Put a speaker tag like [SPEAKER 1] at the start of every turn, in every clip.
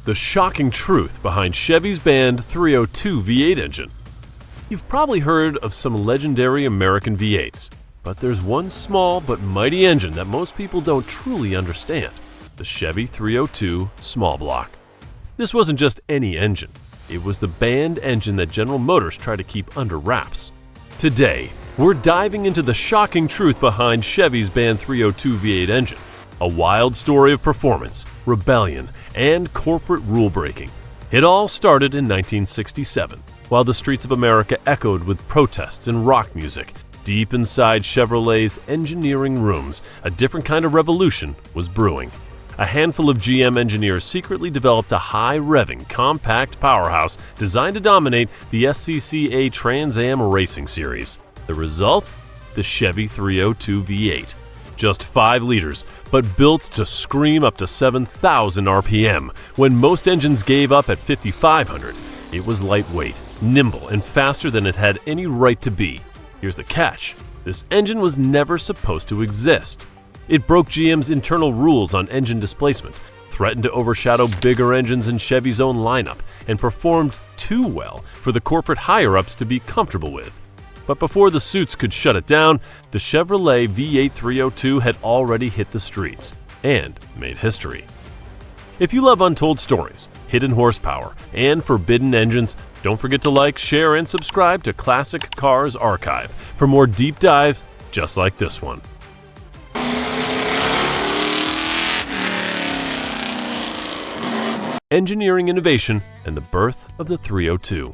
[SPEAKER 1] the shocking truth behind Chevy's banned 302 V8 engine. You've probably heard of some legendary American V8s, but there's one small but mighty engine that most people don't truly understand: the Chevy 302 small block. This wasn't just any engine. It was the banned engine that General Motors tried to keep under wraps. Today, we're diving into the shocking truth behind Chevy's banned 302 V8 engine. A wild story of performance, rebellion, and corporate rule-breaking. It all started in 1967, while the streets of America echoed with protests and rock music. Deep inside Chevrolet's engineering rooms, a different kind of revolution was brewing. A handful of GM engineers secretly developed a high-revving, compact powerhouse designed to dominate the SCCA Trans Am racing series. The result? The Chevy 302 V8. Just 5 liters, but built to scream up to 7,000 RPM. When most engines gave up at 5,500, it was lightweight, nimble, and faster than it had any right to be. Here's the catch: this engine was never supposed to exist. It broke GM's internal rules on engine displacement, threatened to overshadow bigger engines in Chevy's own lineup, and performed too well for the corporate higher-ups to be comfortable with. But before the suits could shut it down, the Chevrolet V8 302 had already hit the streets and made history. If you love untold stories, hidden horsepower, and forbidden engines, don't forget to like, share, and subscribe to Classic Cars Archive for more deep dives just like this one. Engineering innovation and the birth of the 302.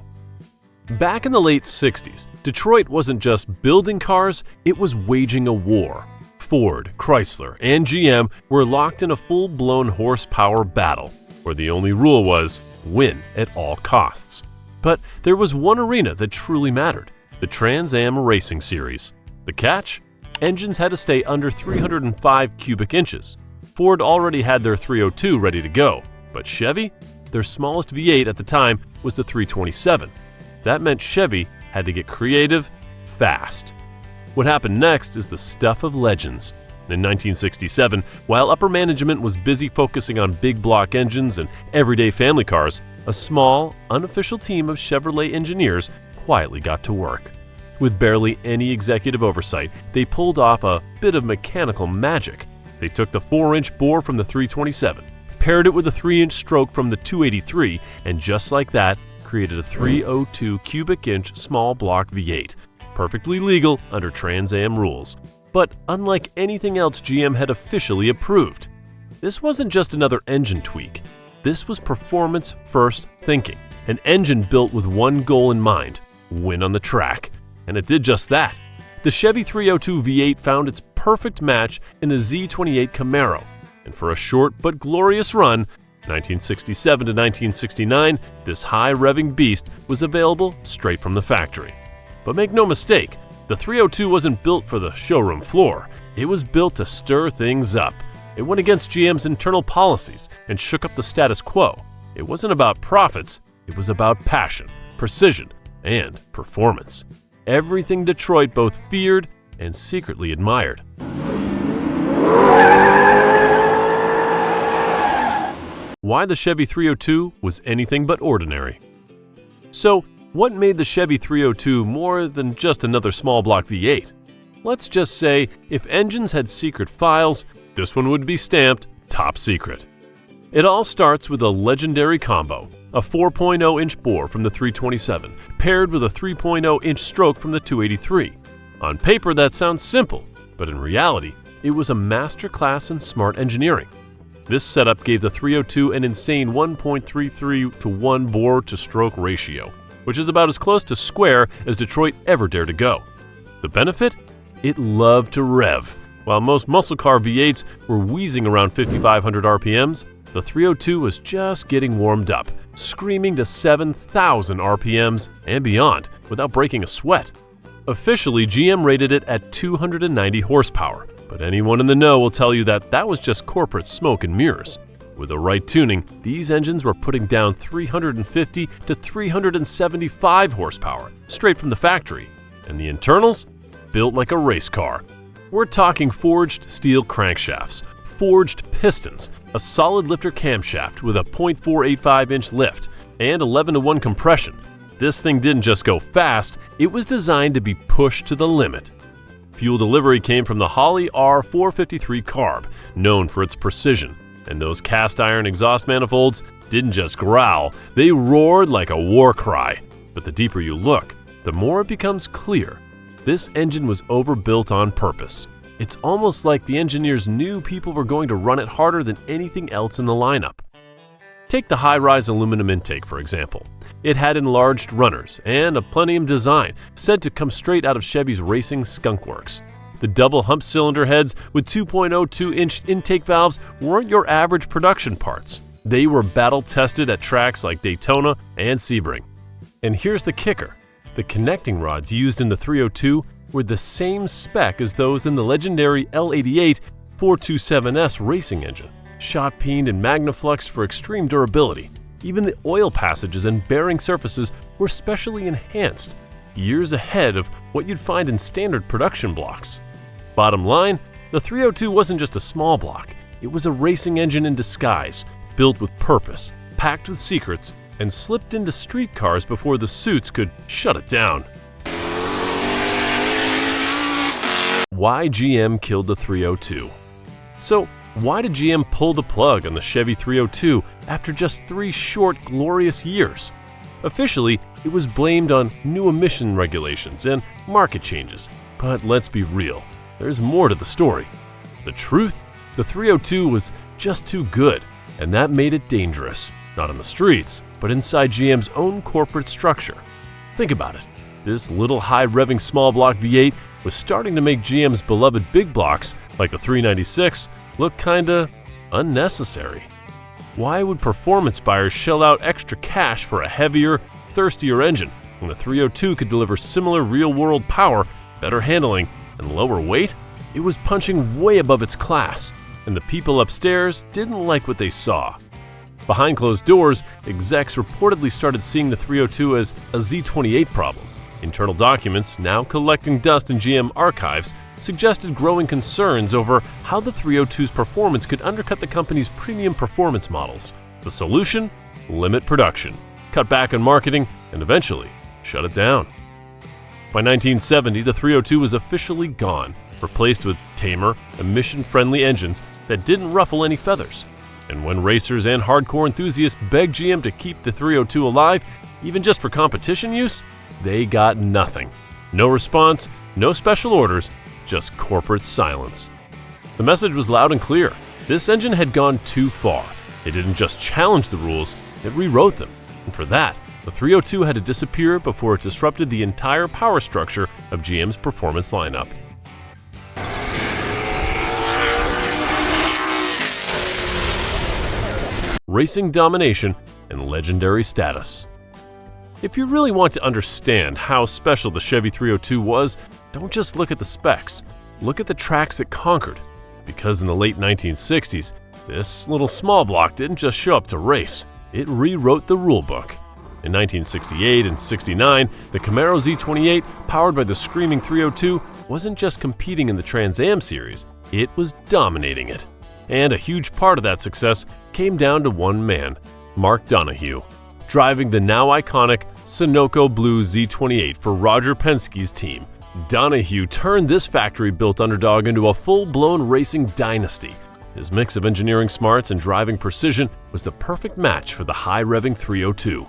[SPEAKER 1] Back in the late 60s, Detroit wasn't just building cars, it was waging a war. Ford, Chrysler, and GM were locked in a full-blown horsepower battle, where the only rule was win at all costs. But there was one arena that truly mattered: the Trans Am racing series. The catch? Engines had to stay under 305 cubic inches. Ford already had their 302 ready to go, but Chevy? Their smallest V8 at the time was the 327. That meant Chevy had to get creative fast. What happened next is the stuff of legends. In 1967, while upper management was busy focusing on big block engines and everyday family cars, a small, unofficial team of Chevrolet engineers quietly got to work. With barely any executive oversight, they pulled off a bit of mechanical magic. They took the 4-inch bore from the 327, paired it with a 3-inch stroke from the 283, and just like that, created a 302 cubic inch small block V8, perfectly legal under Trans Am rules. But unlike anything else GM had officially approved, this wasn't just another engine tweak. This was performance-first thinking, an engine built with one goal in mind: win on the track. And it did just that. The Chevy 302 V8 found its perfect match in the Z28 Camaro, and for a short but glorious run, 1967 to 1969, this high-revving beast was available straight from the factory. But make no mistake, the 302 wasn't built for the showroom floor. It was built to stir things up. It went against GM's internal policies and shook up the status quo. It wasn't about profits, it was about passion, precision, and performance. Everything Detroit both feared and secretly admired. Why the Chevy 302 was anything but ordinary. So, what made the Chevy 302 more than just another small block V8? Let's just say, if engines had secret files, this one would be stamped top secret. It all starts with a legendary combo: a 4.0-inch bore from the 327, paired with a 3.0-inch stroke from the 283. On paper, that sounds simple, but in reality, it was a masterclass in smart engineering. This setup gave the 302 an insane 1.33 to 1 bore-to-stroke ratio, which is about as close to square as Detroit ever dared to go. The benefit? It loved to rev. While most muscle car V8s were wheezing around 5,500 RPMs, the 302 was just getting warmed up, screaming to 7,000 RPMs and beyond without breaking a sweat. Officially, GM rated it at 290 horsepower, but anyone in the know will tell you that that was just corporate smoke and mirrors. With the right tuning, these engines were putting down 350 to 375 horsepower straight from the factory, and the internals? Built like a race car. We're talking forged steel crankshafts, forged pistons, a solid lifter camshaft with a 0.485-inch lift, and 11-to-1 compression. This thing didn't just go fast, it was designed to be pushed to the limit. Fuel delivery came from the Holley R453 carb, known for its precision, and those cast iron exhaust manifolds didn't just growl, they roared like a war cry. But the deeper you look, the more it becomes clear. This engine was overbuilt on purpose. It's almost like the engineers knew people were going to run it harder than anything else in the lineup. Take the high-rise aluminum intake, for example. It had enlarged runners and a plenum design, said to come straight out of Chevy's racing skunk works. The double hump cylinder heads with 2.02-inch intake valves weren't your average production parts. They were battle-tested at tracks like Daytona and Sebring. And here's the kicker. The connecting rods used in the 302 were the same spec as those in the legendary L88 427S racing engine, shot-peened and magnafluxed for extreme durability. Even the oil passages and bearing surfaces were specially enhanced, years ahead of what you'd find in standard production blocks. Bottom line, the 302 wasn't just a small block, it was a racing engine in disguise, built with purpose, packed with secrets, and slipped into street cars before the suits could shut it down. Why GM killed the 302? So, why did GM pull the plug on the Chevy 302 after just 3 short, glorious years? Officially, it was blamed on new emission regulations and market changes. But let's be real, there's more to the story. The truth? The 302 was just too good, and that made it dangerous. Not on the streets, but inside GM's own corporate structure. Think about it. This little high-revving small block V8 was starting to make GM's beloved big blocks, like the 396, look kinda unnecessary. Why would performance buyers shell out extra cash for a heavier, thirstier engine when the 302 could deliver similar real-world power, better handling, and lower weight? It was punching way above its class, and the people upstairs didn't like what they saw. Behind closed doors, execs reportedly started seeing the 302 as a Z28 problem. Internal documents, now collecting dust in GM archives, suggested growing concerns over how the 302's performance could undercut the company's premium performance models. The solution? Limit production, cut back on marketing, and eventually shut it down. By 1970, the 302 was officially gone, replaced with tamer, emission-friendly engines that didn't ruffle any feathers. And when racers and hardcore enthusiasts begged GM to keep the 302 alive, even just for competition use, they got nothing. No response, no special orders, just corporate silence. The message was loud and clear. This engine had gone too far. It didn't just challenge the rules, it rewrote them. And for that, the 302 had to disappear before it disrupted the entire power structure of GM's performance lineup. Racing domination and legendary status. If you really want to understand how special the Chevy 302 was, don't just look at the specs, look at the tracks it conquered. Because in the late 1960s, this little small block didn't just show up to race, it rewrote the rulebook. In 1968 and 69, the Camaro Z28, powered by the screaming 302, wasn't just competing in the Trans Am series, it was dominating it. And a huge part of that success came down to one man, Mark Donohue, driving the now iconic Sunoco Blue Z28 for Roger Penske's team. Donohue turned this factory-built underdog into a full-blown racing dynasty. His mix of engineering smarts and driving precision was the perfect match for the high-revving 302.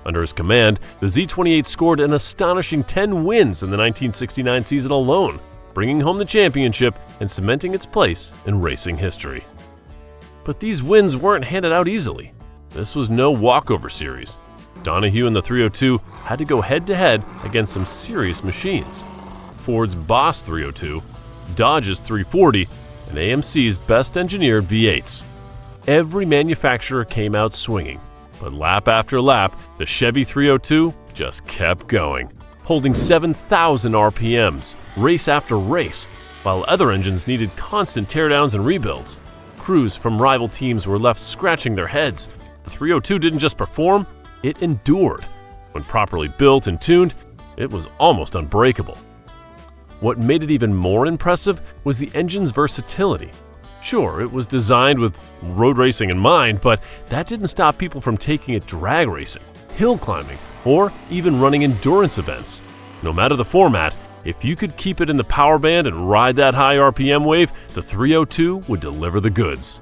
[SPEAKER 1] Under his command, the Z28 scored an astonishing 10 wins in the 1969 season alone, bringing home the championship and cementing its place in racing history. But these wins weren't handed out easily. This was no walkover series. Donohue and the 302 had to go head-to-head against some serious machines. Ford's Boss 302, Dodge's 340, and AMC's best-engineered V8s. Every manufacturer came out swinging, but lap after lap, the Chevy 302 just kept going, holding 7,000 RPMs, race after race, while other engines needed constant teardowns and rebuilds. Crews from rival teams were left scratching their heads. The 302 didn't just perform, it endured. When properly built and tuned, it was almost unbreakable. What made it even more impressive was the engine's versatility. Sure, it was designed with road racing in mind, but that didn't stop people from taking it drag racing, hill climbing, or even running endurance events. No matter the format, if you could keep it in the power band and ride that high RPM wave, the 302 would deliver the goods.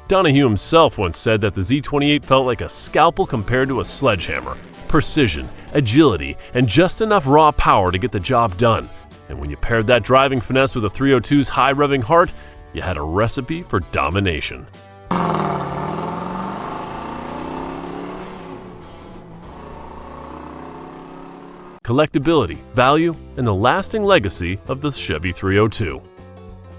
[SPEAKER 1] Donahue himself once said that the Z28 felt like a scalpel compared to a sledgehammer. Precision, agility, and just enough raw power to get the job done. And when you paired that driving finesse with the 302's high-revving heart, you had a recipe for domination. Collectibility, value, and the lasting legacy of the Chevy 302.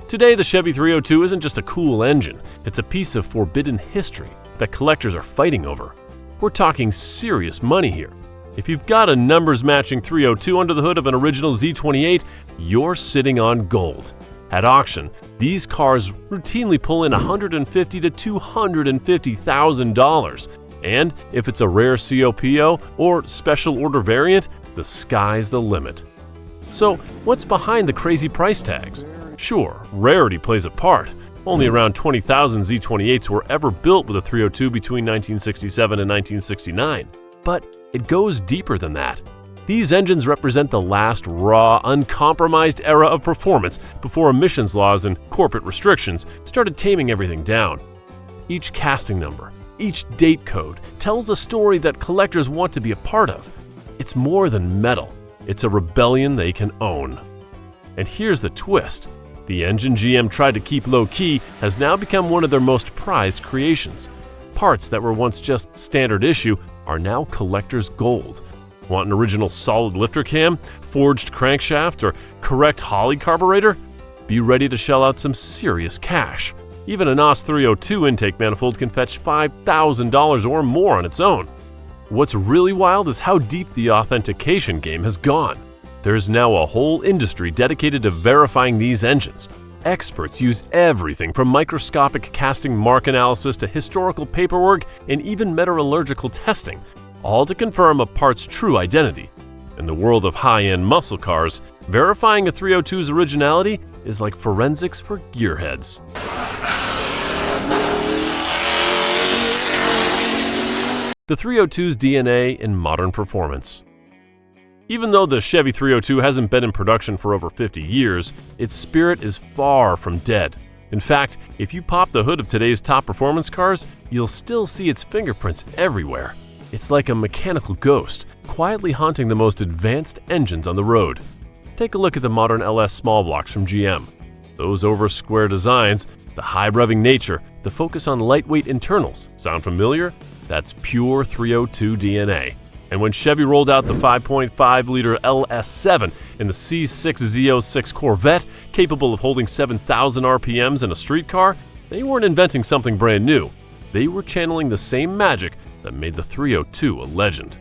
[SPEAKER 1] Today, the Chevy 302 isn't just a cool engine, it's a piece of forbidden history that collectors are fighting over. We're talking serious money here. If you've got a numbers-matching 302 under the hood of an original Z28, you're sitting on gold. At auction, these cars routinely pull in $150,000 to $250,000. And if it's a rare COPO or special order variant, the sky's the limit. So, what's behind the crazy price tags? Sure, rarity plays a part. Only around 20,000 Z28s were ever built with a 302 between 1967 and 1969. But it goes deeper than that. These engines represent the last raw, uncompromised era of performance before emissions laws and corporate restrictions started taming everything down. Each casting number, each date code tells a story that collectors want to be a part of. It's more than metal, it's a rebellion they can own. And here's the twist. The engine GM tried to keep low-key has now become one of their most prized creations. Parts that were once just standard issue are now collector's gold. Want an original solid lifter cam, forged crankshaft, or correct Holley carburetor? Be ready to shell out some serious cash. Even a NOS 302 intake manifold can fetch $5,000 or more on its own. What's really wild is how deep the authentication game has gone. There's now a whole industry dedicated to verifying these engines. Experts use everything from microscopic casting mark analysis to historical paperwork and even metallurgical testing, all to confirm a part's true identity. In the world of high-end muscle cars, verifying a 302's originality is like forensics for gearheads. The 302's DNA in modern performance. Even though the Chevy 302 hasn't been in production for over 50 years, its spirit is far from dead. In fact, if you pop the hood of today's top performance cars, you'll still see its fingerprints everywhere. It's like a mechanical ghost, quietly haunting the most advanced engines on the road. Take a look at the modern LS small blocks from GM. Those over-square designs, the high-revving nature, the focus on lightweight internals. Sound familiar? That's pure 302 DNA. And when Chevy rolled out the 5.5-liter LS7 in the C6Z06 Corvette, capable of holding 7,000 RPMs in a street car, they weren't inventing something brand new. They were channeling the same magic that made the 302 a legend.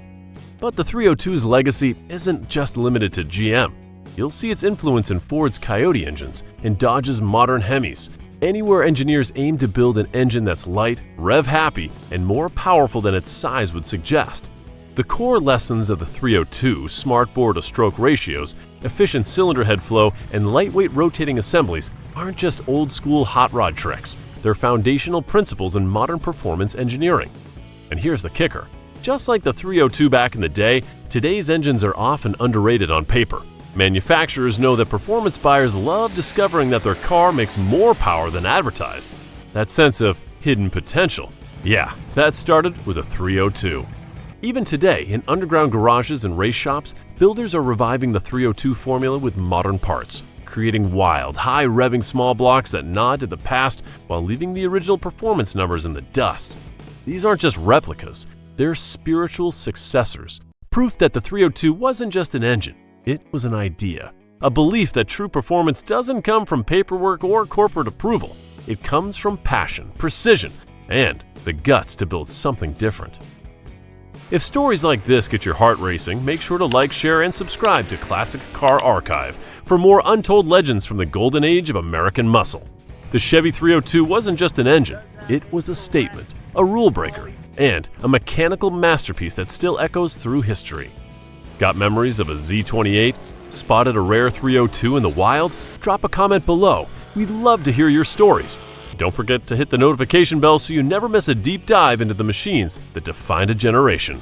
[SPEAKER 1] But the 302's legacy isn't just limited to GM. You'll see its influence in Ford's Coyote engines, in Dodge's modern Hemis, anywhere engineers aim to build an engine that's light, rev-happy, and more powerful than its size would suggest. The core lessons of the 302, smart bore-to-stroke ratios, efficient cylinder head flow, and lightweight rotating assemblies aren't just old-school hot rod tricks. They're foundational principles in modern performance engineering. And here's the kicker. Just like the 302 back in the day, today's engines are often underrated on paper. Manufacturers know that performance buyers love discovering that their car makes more power than advertised. That sense of hidden potential, yeah, that started with a 302. Even today, in underground garages and race shops, builders are reviving the 302 formula with modern parts, creating wild, high-revving small blocks that nod to the past while leaving the original performance numbers in the dust. These aren't just replicas, they're spiritual successors, proof that the 302 wasn't just an engine, it was an idea, a belief that true performance doesn't come from paperwork or corporate approval. It comes from passion, precision, and the guts to build something different. If stories like this get your heart racing, make sure to like, share, and subscribe to Classic Car Archive for more untold legends from the golden age of American muscle. The Chevy 302 wasn't just an engine, it was a statement, a rule breaker, and a mechanical masterpiece that still echoes through history. Got memories of a Z28? Spotted a rare 302 in the wild? Drop a comment below. We'd love to hear your stories. Don't forget to hit the notification bell so you never miss a deep dive into the machines that defined a generation.